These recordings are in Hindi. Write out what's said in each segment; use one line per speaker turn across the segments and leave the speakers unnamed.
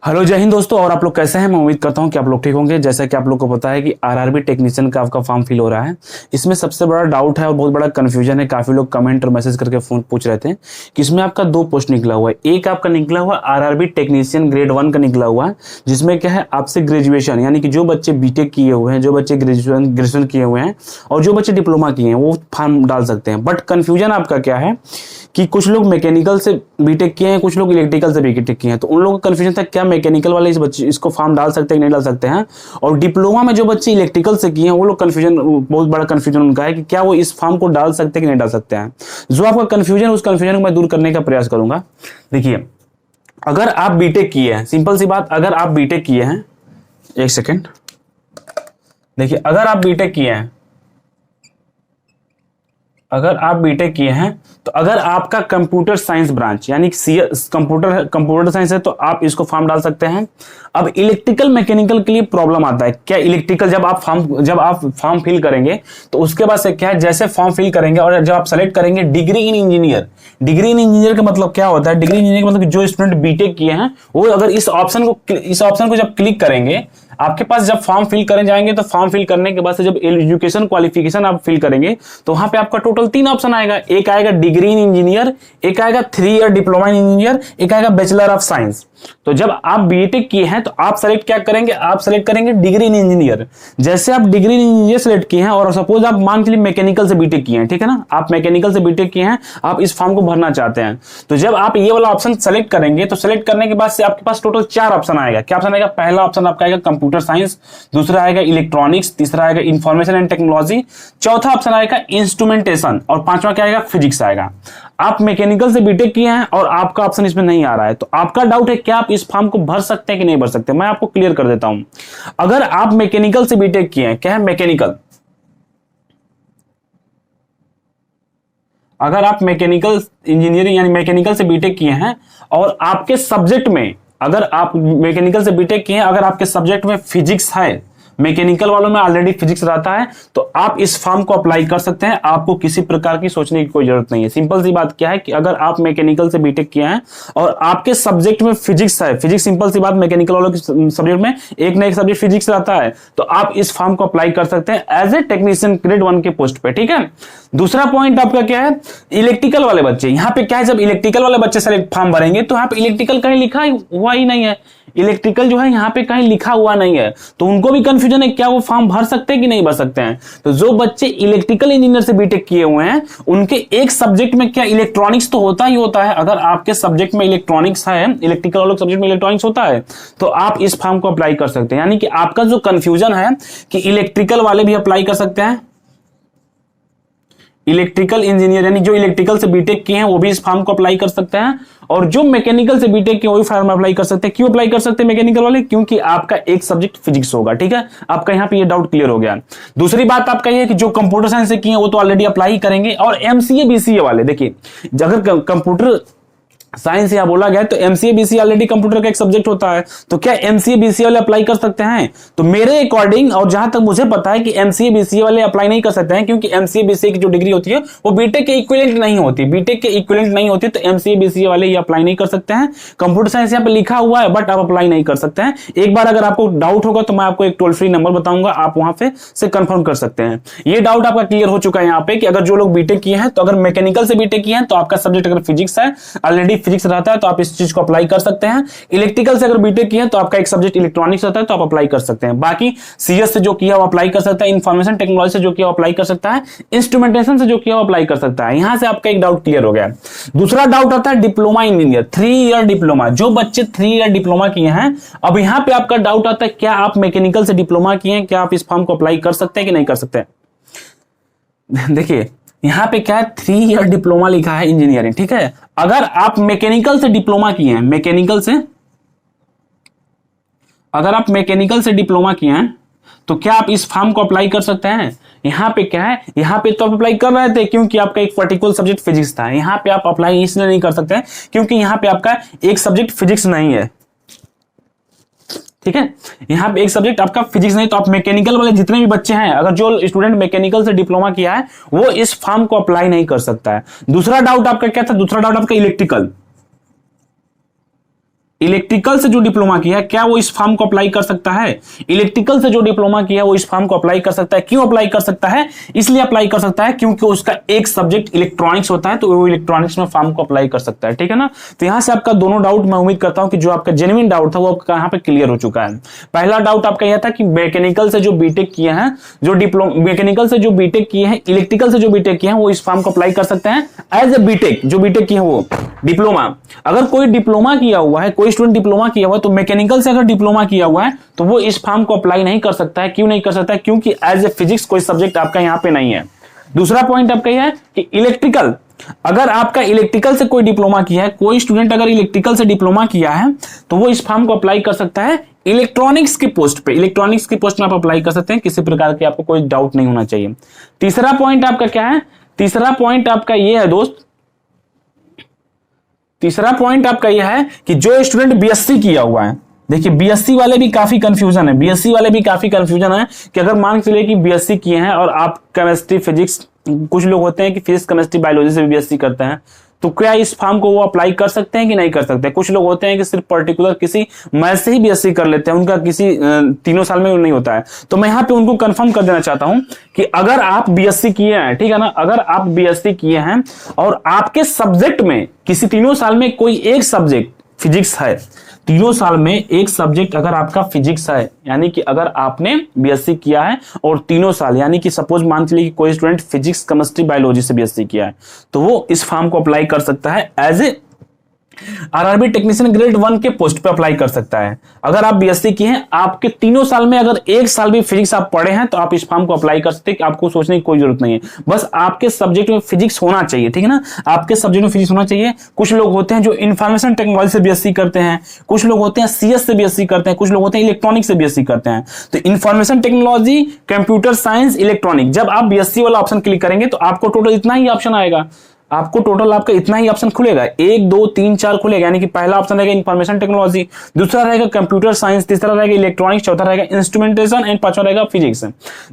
हेलो जय हिंद दोस्तों। और आप लोग कैसे हैं? मैं उम्मीद करता हूं कि आप लोग ठीक होंगे। जैसा कि आप लोग को पता है कि आरआरबी टेक्नीशियन का आपका फॉर्म फिल हो रहा है। इसमें सबसे बड़ा डाउट है और बहुत बड़ा कंफ्यूजन है। काफी लोग कमेंट और मैसेज करके फोन पूछ रहे थे कि इसमें आपका दो पोस्ट निकला हुआ है। एक आपका निकला हुआ आरआरबी टेक्नीशियन ग्रेड 1 का निकला हुआ है, जिसमें क्या है आपसे ग्रेजुएशन यानी कि जो बच्चे बीटेक किए हुए हैं, जो बच्चे ग्रेजुएशन किए हुए हैं और जो बच्चे डिप्लोमा किए हैं वो फॉर्म डाल सकते हैं। बट कंफ्यूजन आपका क्या है कि कुछ लोग मैकेनिकल से बीटेक किए हैं, कुछ लोग इलेक्ट्रिकल से बीटेक किए हैं। तो उन लोगों का कंफ्यूजन था क्या मैकेनिकल वाले इसको फॉर्म डाल सकते हैं कि नहीं डाल सकते हैं। और डिप्लोमा में जो बच्चे इलेक्ट्रिकल से किए हैं वो लोग कंफ्यूजन, बहुत बड़ा कंफ्यूजन उनका है कि क्या वो इस फॉर्म को डाल सकते हैं कि नहीं डाल सकते हैं। जो आपका कंफ्यूजन, उस कंफ्यूजन को मैं दूर करने का प्रयास करूंगा। देखिए, अगर आप बीटेक किए हैं, सिंपल सी बात, अगर आप बीटेक किए हैं, एक सेकेंड, देखिए अगर आप बीटेक किए हैं, अगर आप बीटेक किए हैं तो अगर आपका कंप्यूटर साइंस ब्रांच यानी कंप्यूटर साइंस है तो आप इसको फॉर्म डाल सकते हैं। अब इलेक्ट्रिकल मैकेनिकल के लिए प्रॉब्लम आता है क्या? इलेक्ट्रिकल जब आप फॉर्म फिल करेंगे तो उसके बाद से क्या है, जैसे फॉर्म फिल करेंगे और जब आप सेलेक्ट करेंगे डिग्री इन इंजीनियर का मतलब क्या होता है? डिग्री इंजीनियर का मतलब जो स्टूडेंट बीटेक किए हैं वो अगर इस ऑप्शन को जब क्लिक करेंगे, आपके पास जब फॉर्म फिल करने जाएंगे तो फॉर्म फिल करने के बाद से जब एजुकेशन क्वालिफिकेशन आप फिल करेंगे तो वहां पे आपका टोटल 3 ऑप्शन आएगा। एक आएगा डिग्री इन इंजीनियर, एक आएगा 3 ईयर डिप्लोमा इन इंजीनियर, एक आएगा बैचलर ऑफ साइंस। तो जब आप बीटेक किए हैं तो आप सेलेक्ट क्या करेंगे? आप सेलेक्ट करेंगे डिग्री इन इंजीनियर। जैसे आप डिग्री इन इंजीनियर सेलेक्ट किए हैं और सपोज आप मान के लिए मैकेनिकल से बीटेक किए हैं, ठीक है ना, आप मैकेनिकल से बीटेक किए हैं, आप इस फॉर्म को भरना चाहते हैं, तो जब आप ये वाला ऑप्शन सेलेक्ट करेंगे तो सेलेक्ट करने के बाद से आपके पास टोटल 4 ऑप्शन आएगा। क्या ऑप्शन आएगा? पहला ऑप्शन आपका आएगा कंप्यूटर साइंस, दूसरा आएगा इलेक्ट्रॉनिक्स, तीसरा आएगा इंफॉर्मेशन एंड टेक्नोलॉजी, चौथा ऑप्शन आएगा इंस्ट्रूमेंटेशन और पांचवा क्या आएगा? फिजिक्स आएगा। आप मैकेनिकल से बीटेक किए हैं और आपका ऑप्शन इसमें नहीं आ रहा है तो आपका डाउट है क्या आप इस फॉर्म को भर सकते हैं कि नहीं भर सकते। मैं आपको क्लियर कर देता हूं। अगर आप मैकेनिकल से बीटेक किए हैं, क्या है मैकेनिकल, अगर आप मैकेनिकल इंजीनियरिंग यानी मैकेनिकल से बीटेक किए हैं और आपके सब्जेक्ट में, अगर आप मैकेनिकल से बीटेक किए हैं, अगर आपके सब्जेक्ट में फिजिक्स है, मैकेनिकल वालों में ऑलरेडी फिजिक्स रहता है, तो आप इस फॉर्म को अप्लाई कर सकते हैं। आपको किसी प्रकार की सोचने की कोई जरूरत नहीं है। सिंपल सी बात क्या है कि अगर आप मैकेनिकल से बीटेक किए हैं और आपके सब्जेक्ट में फिजिक्स है, फिजिक्स सिंपल सी बात, मैकेनिकल वालों के सब्जेक्ट में एक ना एक सब्जेक्ट फिजिक्स रहता है, तो आप इस फॉर्म को अप्लाई कर सकते हैं एज ए टेक्नीशियन ग्रेड 1 के पोस्ट पे, ठीक है। दूसरा पॉइंट आपका क्या है? इलेक्ट्रिकल वाले बच्चे। यहां पे क्या है, जब इलेक्ट्रिकल वाले बच्चे सेलेक्ट फॉर्म भरेंगे तो यहां पे इलेक्ट्रिकल कहीं लिखा हुआ ही नहीं है। इलेक्ट्रिकल जो है यहाँ पे कहीं लिखा हुआ नहीं है, तो उनको भी कंफ्यूजन है क्या वो फॉर्म भर सकते हैं कि नहीं भर सकते हैं। तो जो बच्चे इलेक्ट्रिकल इंजीनियर से बीटेक किए हुए हैं उनके एक सब्जेक्ट में क्या इलेक्ट्रॉनिक्स तो होता ही होता है। अगर आपके सब्जेक्ट में इलेक्ट्रॉनिक्स है, इलेक्ट्रिकल वाले सब्जेक्ट में इलेक्ट्रॉनिक्स होता है, तो आप इस फॉर्म को अप्लाई कर सकते हैं। यानी कि आपका जो कंफ्यूजन है कि इलेक्ट्रिकल वाले भी अप्लाई कर सकते हैं, इलेक्ट्रिकल इंजीनियर यानी जो इलेक्ट्रिकल से बीटेक किए हैं वो भी इस फॉर्म को अप्लाई कर सकते हैं, और जो मैकेनिकल से बीटेक किए वो भी फॉर्म अप्लाई कर सकते हैं। क्यों अप्लाई कर सकते हैं मैकेनिकल वाले? क्योंकि आपका एक सब्जेक्ट फिजिक्स होगा, ठीक है। आपका यहाँ पे ये डाउट क्लियर हो गया। दूसरी बात आपका ये है कि जो कंप्यूटर साइंस से किए हैं वो तो ऑलरेडी अप्लाई करेंगे, और एमसीए बीसीए वाले, देखिए अगर कंप्यूटर साइंस यहां बोला गया तो एमसीए बीसीए ऑलरेडी कंप्यूटर का एक सब्जेक्ट होता है, तो क्या एमसीए बीसीए वाले अप्लाई कर सकते हैं? तो मेरे अकॉर्डिंग और जहां तक मुझे पता है कि एमसीए बीसीए वाले अप्लाई नहीं कर सकते हैं, क्योंकि एमसीए बीसीए की जो डिग्री होती है वो बीटेक के इक्विवेलेंट नहीं होती, बीटेक के इक्विवेलेंट नहीं होती, तो एमसीए बीसीए वाले ये अप्लाई नहीं कर सकते हैं। कंप्यूटर साइंस यहाँ पे लिखा हुआ है बट आप अप्लाई नहीं कर सकते हैं। एक बार अगर आपको डाउट होगा तो मैं आपको एक टोल फ्री नंबर बताऊंगा, आप वहां से कंफर्म कर सकते हैं। ये डाउट आपका क्लियर हो चुका है यहाँ पे कि अगर जो लोग बीटेक किए हैं, तो अगर मैकेनिकल से बीटेक किए हैं तो आपका सब्जेक्ट अगर फिजिक्स है, ऑलरेडी फिजिक्स रहता है, तो आप इस चीज को अप्लाई कर सकते हैं। इलेक्ट्रिकल से अगर बीटेक किए हैं तो आपका एक सब्जेक्ट इलेक्ट्रॉनिक्स होता है, तो आप अप्लाई कर सकते हैं। बाकी सीएस से जो किया वो अप्लाई कर सकता है, इंफॉर्मेशन टेक्नोलॉजी से जो किया वो अप्लाई कर सकता है, इंस्ट्रूमेंटेशन से जो किया वो अप्लाई कर सकता है। यहां से आपका एक डाउट क्लियर हो गया। दूसरा डाउट आता है डिप्लोमा इंजीनियर, 3 ईयर डिप्लोमा। जो बच्चे 3 ईयर डिप्लोमा किए हैं, अब यहां पे आपका डाउट आता है क्या आप मैकेनिकल से डिप्लोमा किए हैं, क्या आप इस फॉर्म को अप्लाई कर सकते हैं कि नहीं कर सकते? देखिए यहां पे क्या है, 3 ईयर डिप्लोमा लिखा है इंजीनियरिंग, ठीक है। अगर आप मैकेनिकल से डिप्लोमा किए हैं, अगर आप मैकेनिकल से डिप्लोमा किए हैं तो क्या आप इस फॉर्म को अप्लाई कर सकते हैं? यहां पे क्या है, यहां पे तो आप अप्लाई कर रहे थे क्योंकि आपका एक पर्टिकुलर सब्जेक्ट फिजिक्स था। यहां पे आप अप्लाई इसलिए नहीं कर सकते हैं क्योंकि यहां पे आपका एक सब्जेक्ट फिजिक्स नहीं है, ठीक है। यहां पे एक सब्जेक्ट आपका फिजिक्स नहीं, तो आप मैकेनिकल वाले जितने भी बच्चे हैं, अगर जो स्टूडेंट मैकेनिकल से डिप्लोमा किया है वो इस फॉर्म को अप्लाई नहीं कर सकता है। दूसरा डाउट आपका क्या था? दूसरा डाउट आपका इलेक्ट्रिकल, इलेक्ट्रिकल से जो डिप्लोमा किया है क्या वो इस फॉर्म को अप्लाई कर सकता है? इलेक्ट्रिकल से जो डिप्लोमा किया है वो इस फॉर्म को अप्लाई कर सकता है। क्यों अप्लाई कर सकता है? इसलिए अप्लाई कर सकता है क्योंकि उसका एक सब्जेक्ट इलेक्ट्रॉनिक्स होता है, तो वो इलेक्ट्रॉनिक्स में फॉर्म को अप्लाई कर सकता है। ठीक है ना? तो यहां से आपका दोनों डाउट मैं उम्मीद करता हूं कि जो आपका जेन्युइन डाउट था वो आपका यहां पे क्लियर हो चुका है। पहला डाउट आपका यह था कि मैकेनिकल से जो बीटेक किए हैं, जो मैकेनिकल से जो बीटेक किए हैं, इलेक्ट्रिकल से जो बीटेक किए हैं, वो इस फॉर्म को अप्लाई कर सकते हैं एज ए बीटेक। जो बीटेक किए हैं वो डिप्लोमा, अगर कोई डिप्लोमा किया हुआ है, कोई स्टूडेंट डिप्लोमा किया हुआ है, तो मैकेनिकल से अगर डिप्लोमा किया हुआ है तो वो इस फॉर्म को अप्लाई नहीं कर सकता है। क्यों नहीं कर सकता है? क्योंकि एज ए फिजिक्स कोई सब्जेक्ट आपका यहां पे नहीं है। दूसरा पॉइंट आपका यह है कि इलेक्ट्रिकल, अगर आपका इलेक्ट्रिकल से कोई डिप्लोमा किया है, कोई स्टूडेंट अगर इलेक्ट्रिकल से डिप्लोमा किया है तो वो इस फॉर्म को अप्लाई कर सकता है इलेक्ट्रॉनिक्स की पोस्ट पे। इलेक्ट्रॉनिक्स की पोस्ट में आप अप्लाई कर सकते हैं, किसी प्रकार के आपको कोई डाउट नहीं होना चाहिए। तीसरा पॉइंट आपका क्या है? तीसरा पॉइंट आपका यह है दोस्त, तीसरा पॉइंट आपका यह है कि जो स्टूडेंट बीएससी किया हुआ है, देखिए बीएससी वाले भी काफी कंफ्यूजन है, बीएससी वाले भी काफी कंफ्यूजन है कि अगर मान के चलिए कि बीएससी किए हैं और आप केमिस्ट्री फिजिक्स, कुछ लोग होते हैं कि फिजिक्स केमिस्ट्री बायोलॉजी से भी बीएससी करते हैं, तो क्या इस फॉर्म को वो अप्लाई कर सकते हैं कि नहीं कर सकते? कुछ लोग होते हैं कि सिर्फ पर्टिकुलर किसी मैथ से ही बीएससी कर लेते हैं, उनका किसी तीनों साल में नहीं होता है। तो मैं यहाँ पे उनको कंफर्म कर देना चाहता हूं कि अगर आप बीएससी किए हैं, ठीक है ना, अगर आप बीएससी किए हैं और आपके सब्जेक्ट में किसी तीनों साल में कोई एक सब्जेक्ट फिजिक्स है, तीनों साल में एक सब्जेक्ट अगर आपका फिजिक्स है, यानी कि अगर आपने बीएससी किया है और तीनों साल, यानी कि सपोज मान लीजिए कि कोई स्टूडेंट फिजिक्स केमिस्ट्री बायोलॉजी से बीएससी किया है, तो वो इस फॉर्म को अप्लाई कर सकता है as a RRB technician grade 1 के पोस्ट पे अप्लाई कर सकता है। अगर आप बीएससी किए हैं, आपके तीनों साल में अगर एक साल भी फिजिक्स आप पढ़े हैं, तो आप इस फॉर्म को अप्लाई कर सकते हैं। आपको सोचने की कोई जरूरत नहीं है, बस आपके सब्जेक्ट में फिजिक्स होना चाहिए। ठीक है ना? आपके सब्जेक्ट में फिजिक्स होना चाहिए। कुछ लोग होते हैं जो इंफॉर्मेशन टेक्नोलॉजी से बीएससी करते हैं, कुछ लोग होते हैं सीएस से बीएससी करते हैं, कुछ लोग होते हैं इलेक्ट्रॉनिक्स से बीएससी करते हैं। तो information technology, computer science, electronic, जब आप बीएससी वाला ऑप्शन क्लिक करेंगे तो आपको टोटल इतना ही ऑप्शन आएगा, आपको टोटल आपका इतना ही ऑप्शन खुलेगा, 1 2 3 4 खुलेगा। यानी कि पहला ऑप्शन रहेगा इंफॉर्मेशन टेक्नोलॉजी, दूसरा रहेगा कंप्यूटर साइंस, तीसरा रहेगा इलेक्ट्रॉनिक्स, चौथा रहेगा इंस्ट्रूमेंटेशन एंड पांचवा रहेगा फिजिक्स।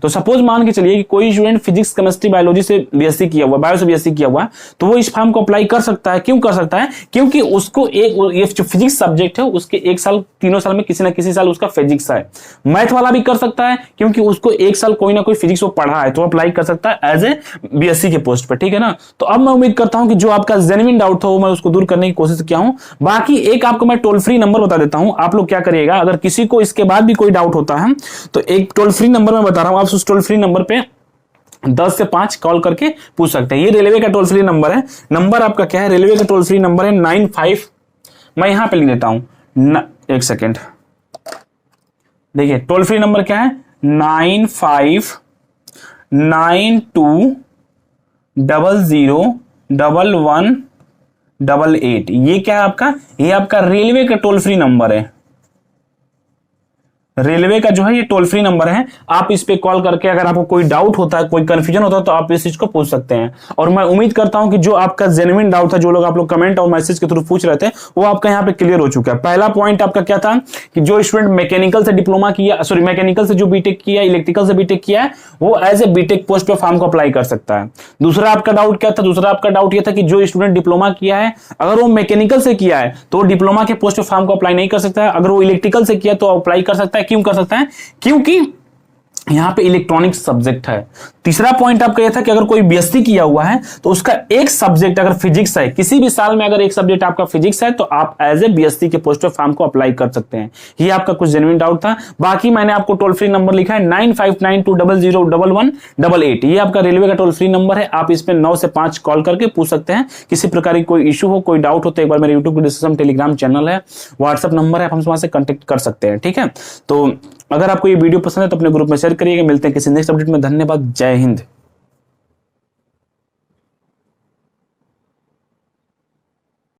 तो सपोज मान के चलिए कि कोई स्टूडेंट फिजिक्स केमिस्ट्री बायोलॉजी से बीएससी किया हुआ, बायो से बीएससी किया हुआ, तो वो इस फॉर्म को अप्लाई कर सकता है। क्यों कर सकता है? क्योंकि उसको एक जो फिजिक्स सब्जेक्ट है उसके एक साल, तीनों साल में किसी ना किसी साल उसका फिजिक्स है। मैथ वाला भी कर सकता है क्योंकि उसको एक साल कोई ना कोई फिजिक्स वो पढ़ा है, तो अप्लाई कर सकता है एज ए बीएससी के पोस्ट पर। ठीक है ना? तो अब मैं उम्मीद करता हूं कि जो आपका जेन्युइन डाउट था वो मैं उसको दूर करने की कोशिश किया हूं। बाकी एक आपको मैं टोल फ्री नंबर बता देता हूं, आप लोग क्या करिएगा, अगर किसी को इसके बाद भी कोई डाउट होता है तो एक टोल फ्री नंबर मैं बता रहा हूं, आप उस टोल फ्री नंबर पे 10 से 5 कॉल करके पूछ सकते हैं। ये रेलवे का टोल फ्री नंबर है। नंबर आपका क्या है? रेलवे का टोल फ्री नंबर है 95, मैं यहां पे लिख देता हूं, एक सेकेंड, देखिए टोल फ्री नंबर क्या है? 9592001188। ये क्या है आपका? ये आपका रेलवे का टोल फ्री नंबर है। रेलवे का जो है ये टोल फ्री नंबर है। आप इस पे कॉल करके अगर आपको कोई डाउट होता है, कोई कंफ्यूजन होता है, तो आप इस चीज को पूछ सकते हैं। और मैं उम्मीद करता हूं कि जो आपका जेन्युइन डाउट था, जो लोग आप लोग कमेंट और मैसेज के थ्रू पूछ रहे थे, वो आपका यहाँ पे क्लियर हो चुका है। पहला पॉइंट आपका क्या था कि जो स्टूडेंट मैकेनिकल से डिप्लोमा किया, सॉरी मैकेनिकल से जो बीटेक किया, इलेक्ट्रिकल से बीटेक किया है, वो एज ए बीटेक पोस्ट पे फॉर्म को अप्लाई कर सकता है। दूसरा आपका डाउट क्या था? दूसरा आपका डाउट यह था कि जो स्टूडेंट डिप्लोमा किया है, अगर वो मैकेनिकल से किया है तो वो डिप्लोमा के पोस्ट पे फॉर्म को अप्लाई नहीं कर सकता है। अगर वो इलेक्ट्रिकल से किया तो अप्लाई कर सकता है। क्यों कर सकता है? क्योंकि यहां पे इलेक्ट्रॉनिक सब्जेक्ट है। तीसरा पॉइंट आपका यह था कि अगर कोई बीएससी किया हुआ है तो उसका एक सब्जेक्ट अगर फिजिक्स है, किसी भी साल में अगर एक सब्जेक्ट आपका फिजिक्स है, तो आप एज ए बीएससी के पोस्ट पे फॉर्म को अप्लाई कर सकते हैं। ये आपका कुछ जेन्युइन डाउट था। बाकी मैंने आपको टोल फ्री नंबर लिखा है 9592001188। ये आपका रेलवे का टोल फ्री नंबर है। आप इसमें 9 से 5 कॉल करके पूछ सकते हैं। किसी प्रकार की कोई इशू हो, कोई डाउट हो, तो एक बार मेरे यूट्यूब डिस्क्रिप्शन, टेलीग्राम चैनल है, व्हाट्सएप नंबर है, आप हमसे वहां से कॉन्टेक्ट कर सकते हैं। ठीक है? तो अगर आपको ये वीडियो पसंद है तो अपने ग्रुप में शेयर करिएगा। मिलते हैं किसी नेक्स्ट अपडेट में। धन्यवाद। जय हिंद।